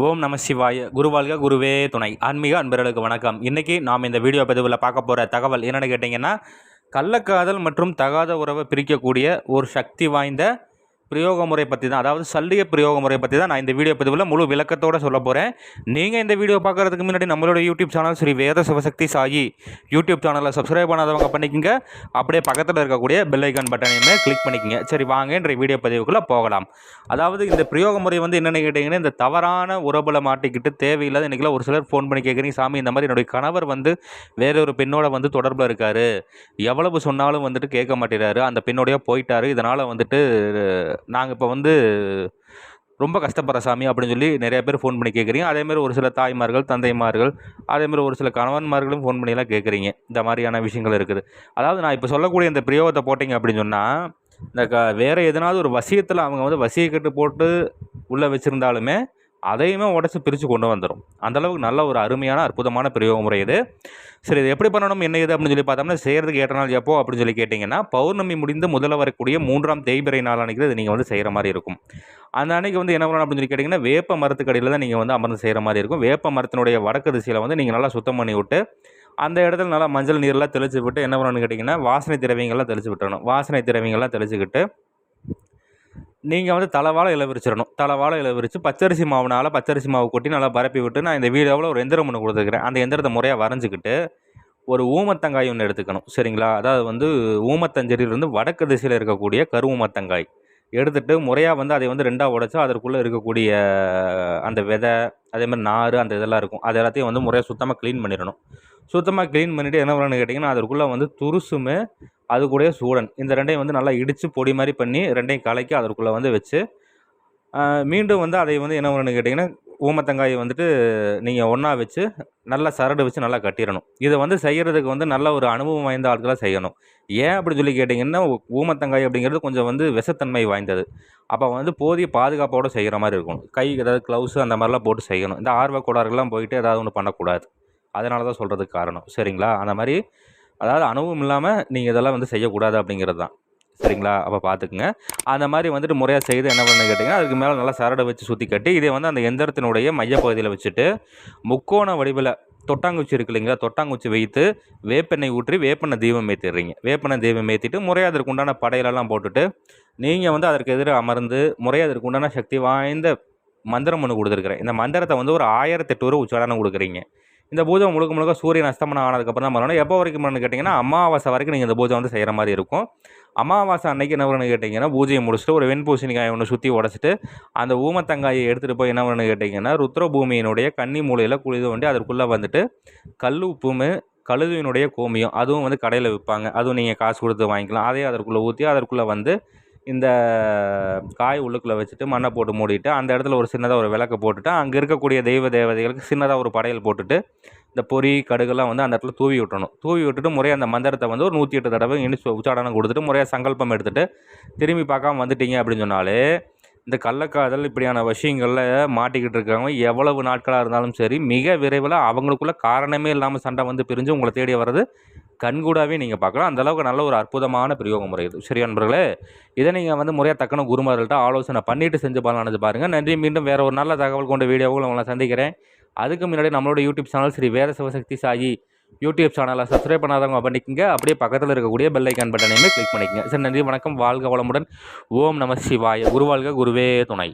ஓம் நம சிவாய. குருவாழ்க குருவே துணை. ஆன்மீக அன்பர்களுக்கு வணக்கம். இன்றைக்கி நாம் இந்த வீடியோ பதிவில் பார்க்க போகிற தகவல் என்னென்னு கேட்டிங்கன்னா, கள்ளக்காதல் மற்றும் தகாத உறவை பிரிக்கக்கூடிய ஒரு சக்தி வாய்ந்த பிரயோக முறை பற்றி தான், அதாவது சல்லிய பிரயோக முறை பற்றி தான் நான் இந்த வீடியோ பதிவில் முழு விளக்கத்தோடு சொல்ல போகிறேன். நீங்கள் இந்த வீடியோ பார்க்குறதுக்கு முன்னாடி நம்மளோட யூடியூப் சேனல் ஸ்ரீ வேத சிவசக்தி சாயி யூடியூப் சேனலில் சப்ஸ்கிரைப் பண்ணாதவங்க பண்ணிக்கோங்க. அப்படியே பக்கத்தில் இருக்கக்கூடிய பெல் ஐக்கான் பட்டனையுமே கிளிக் பண்ணிக்கோங்க. சரி வாங்க இன்றைய வீடியோ பதிவுக்குள்ளே போகலாம். அதாவது இந்த பிரயோக முறை என்னென்னு கேட்டிங்கன்னா, இந்த தவறான உறவில் மாட்டிக்கிட்டு தேவையில்லாத இன்றைக்கெல்லாம் ஒரு சிலர் ஃபோன் பண்ணி கேட்குறீங்க, சாமி இந்த மாதிரி என்னுடைய கணவர் வேறொரு பெண்ணோட தொடர்பில் இருக்கார், எவ்வளவு சொன்னாலும் கேட்க மாட்டேறாரு, அந்த பெண்ணோடையே போயிட்டார், இதனால் நாங்கள் இப்போ ரொம்ப கஷ்டப்படுற சாமி அப்படின்னு சொல்லி நிறைய பேர் ஃபோன் பண்ணி கேட்குறீங்க. அதேமாதிரி ஒரு சில தாய்மார்கள், தந்தைமார்கள், அதேமாதிரி ஒரு சில கணவன்மார்களும் ஃபோன் பண்ணிலாம் கேட்குறீங்க. இந்த மாதிரியான விஷயங்கள் இருக்குது. அதாவது நான் இப்போ சொல்லக்கூடிய இந்த பிரயோகத்தை போட்டிங்க அப்படின்னு சொன்னால், இந்த வேறு எதனாவது ஒரு வசியத்தில் அவங்க வசியக்கட்டு போட்டு உள்ளே வச்சுருந்தாலுமே அதையுமே உடச்சி பிரித்து கொண்டு வந்துடும். அந்தளவுக்கு நல்ல ஒரு அருமையான அற்புதமான பிரயோக முறை இது. சரி, இது எப்படி பண்ணணும், என்ன இது அப்படின்னு சொல்லி பார்த்தோம்னா, செய்கிறதுக்கு ஏற்ற நாள் எப்போ அப்படின்னு சொல்லி கேட்டிங்கன்னா, பௌர்ணமி முடிந்து முதல்ல வரக்கூடிய 3ஆம் தேய்பிறை நாள் அன்றைக்கி இது நீங்கள் செய்கிற மாதிரி இருக்கும். அந்த அன்றைக்கி என்ன பண்ணணும் அப்படின்னு சொல்லி கேட்டிங்கன்னா, வேப்ப மரத்துக்கடியில் தான் நீங்கள் அமர்ந்து செய்கிற மாதிரி இருக்கும். வேப்ப மரத்தினுடைய வடக்கு திசையில் நீங்கள் நல்லா சுத்தம் பண்ணி விட்டு, அந்த இடத்துல நல்லா மஞ்சள் நீரெலாம் தெளித்து விட்டு என்ன பண்ணணும்னு கேட்டிங்கன்னா, வாசனை திரவியங்கள்லாம் தெளித்து விட்டுறணும். வாசனை திரவியங்கள்லாம் தெளிச்சுக்கிட்டு நீங்கள் தலவாழை இலை விரிச்சிடணும். தலவாழை இலை விரித்து பச்சரிசி மாவுனால் பச்சரிசி மாவு கொட்டி நல்லா பரப்பி விட்டு, நான் இந்த வீடியோவில் ஒரு எந்திரம் ஒன்று கொடுத்துருக்கிறேன். அந்த எந்திரத்தை முறையாக வரைஞ்சிக்கிட்டு ஒரு ஊமத்தங்காய் ஒன்று எடுத்துக்கணும். சரிங்களா? அதாவது ஊமத்தஞ்சரியிலிருந்து வடக்கு திசையில் இருக்கக்கூடிய கருவூமத்தங்காய் எடுத்துகிட்டு முறையாக அதை 2ஆக உடைச்சா அதற்குள்ளே இருக்கக்கூடிய அந்த விதை, அதேமாதிரி நார், அந்த இதெல்லாம் இருக்கும், அது எல்லாத்தையும் முறையாக சுத்தமாக க்ளீன் பண்ணிடணும். சுத்தமாக க்ளீன் பண்ணிவிட்டு என்ன பண்ணணும்னு கேட்டிங்கன்னா, அதற்குள்ளே துருசுமே அது கூட சூடன், இந்த ரெண்டையும் நல்லா இடித்து பொடி மாதிரி பண்ணி ரெண்டையும் கலக்கி அதற்குள்ளே வச்சு மீண்டும் அதை என்ன பண்ணணும்னு கேட்டிங்கன்னா, ஊமத்தங்காயை நீங்கள் ஒன்றா வச்சு நல்லா சரடு வச்சு நல்லா கட்டிடணும். இதை செய்கிறதுக்கு நல்ல ஒரு அனுபவம் வாய்ந்த ஆட்களாக செய்யணும். ஏன் அப்படின்னு சொல்லி கேட்டிங்கன்னா, ஊமத்தங்காய் அப்படிங்கிறது கொஞ்சம் விஷத்தன்மை வாய்ந்தது. அப்போ போதிய பாதுகாப்போடு செய்கிற மாதிரி இருக்கணும். கை ஏதாவது க்ளவுஸு அந்த மாதிரிலாம் போட்டு செய்யணும். இந்த ஆர்வ கோளாறுகள்லாம் போயிட்டு ஏதாவது ஒன்று பண்ணக்கூடாது. அதனால தான் சொல்கிறதுக்கு காரணம். சரிங்களா? அந்த மாதிரி அதாவது அனுபவம் இல்லாமல் நீங்கள் இதெல்லாம் செய்யக்கூடாது அப்படிங்கிறது தான். சரிங்களா? அப்போ பார்த்துக்குங்க. அந்த மாதிரி முறையாக செய்து என்ன பண்ணு கேட்டிங்கன்னா, அதுக்கு மேலே நல்லா சரடை வச்சு சுற்றி கட்டி இதை அந்த எந்திரத்தினுடைய மையப்பகுதியில் வச்சுட்டு முக்கோண வடிவில் தொட்டாங்குச்சி இருக்கு இல்லைங்களா, தொட்டாங்குச்சி வைத்து வேப்பெண்ணெய் ஊற்றி வேப்பெண்ணெய் தீபம் ஏற்றிடுறீங்க. வேப்பெண்ணெய் தீபம் ஏற்றிட்டு முறையாக அதற்கு உண்டான படையிலெல்லாம் போட்டுட்டு நீங்கள் அதற்கு எதிராக அமர்ந்து முறையாக அதற்கு உண்டான சக்தி வாய்ந்த மந்திரம் ஒன்று கொடுத்துருக்குறேன். இந்த மந்திரத்தை ஒரு 1008 ரூபா உச்சாரணம் கொடுக்குறீங்க. இந்த பூஜை முழுக்க சூரியன் அஸ்தமனம் ஆனதுக்கப்புறம் தான் பண்ணணும். எப்போ வரைக்கும் கேட்டிங்கன்னா, அமாவாசை வரைக்கும் நீங்கள் இந்த பூஜை செய்கிற மாதிரி இருக்கும். அமாவாசை அன்னைக்கு என்ன பண்ணணும்னு கேட்டிங்கன்னா, பூஜையை முடிச்சுட்டு ஒரு வெண்பூசணிக்காய் ஒன்று சுற்றி உடச்சிட்டு அந்த ஊமத்தங்காயை எடுத்துகிட்டு போய் என்ன பண்ணணும்னு கேட்டிங்கன்னா, ருத்ரபூமியினுடைய கன்னி மூலையில் குளிது கொண்டு அதற்குள்ளே கல் உப்பும் கழுதுவினுடைய கோமியம் அதுவும் கடையில் விற்பாங்க. அதுவும் நீங்கள் காசு கொடுத்து வாங்கிக்கலாம். அதையும் அதற்குள்ளே ஊற்றி அதற்குள்ளே இந்த காய் உள்ளுக்குள்ளே வச்சுட்டு மண்ணை போட்டு மூடிட்டு அந்த இடத்துல ஒரு சின்னதாக ஒரு விளக்கு போட்டுட்டு அங்கே இருக்கக்கூடிய தெய்வ தேவதைகளுக்கு சின்னதாக ஒரு படையல் போட்டுட்டு இந்த பொறி கடுகுலாம் அந்த இடத்துல தூவி விட்டணும். தூவி விட்டுட்டு முறையாக அந்த மந்திரத்தை ஒரு 108 தடவை உச்சாடனம் கொடுத்துட்டு முறையாக சங்கல்பம் எடுத்துகிட்டு திரும்பி பார்க்காம வந்துட்டீங்க அப்படின்னு சொன்னாலே, இந்த கள்ளக்காதல் இப்படியான விஷயங்களில் மாட்டிக்கிட்டு இருக்காங்க எவ்வளவு நாட்களாக இருந்தாலும் சரி, மிக விரைவில் அவங்களுக்குள்ள காரணமே இல்லாமல் சண்டை பிரிஞ்சு உங்களை தேடி வர்றது கண்கூடாவே நீங்கள் பார்க்கலாம். அந்தளவுக்கு நல்ல ஒரு அற்புதமான பிரயோக முறை இது. சரி நண்பர்களே, இதை நீங்கள் முறையாக தக்கன குருமார்கள்ட்ட ஆலோசனை பண்ணிவிட்டு செஞ்சு பலனடைஞ்சு பாருங்கள். நன்றி. மீண்டும் வேறு ஒரு நல்ல தகவல் கொண்ட வீடியோவில் உங்களை சந்திக்கிறேன். அதுக்கு முன்னாடி நம்மளோட யூடியூப் சேனல் ஸ்ரீ வேத சிவசக்தி சாயி யூடியூப் சேனலை சப்ஸ்கிரைப் பண்ணாதவங்க பண்ணிக்கங்க. அப்படியே பக்கத்தில் இருக்கக்கூடிய பெல் ஐக்கான் பட்டனையுமே கிளிக் பண்ணிக்கங்க. சரி, நன்றி, வணக்கம், வாழ்க வளமுடன். ஓம் நம சிவாய. குருவாழ்க குருவே துணை.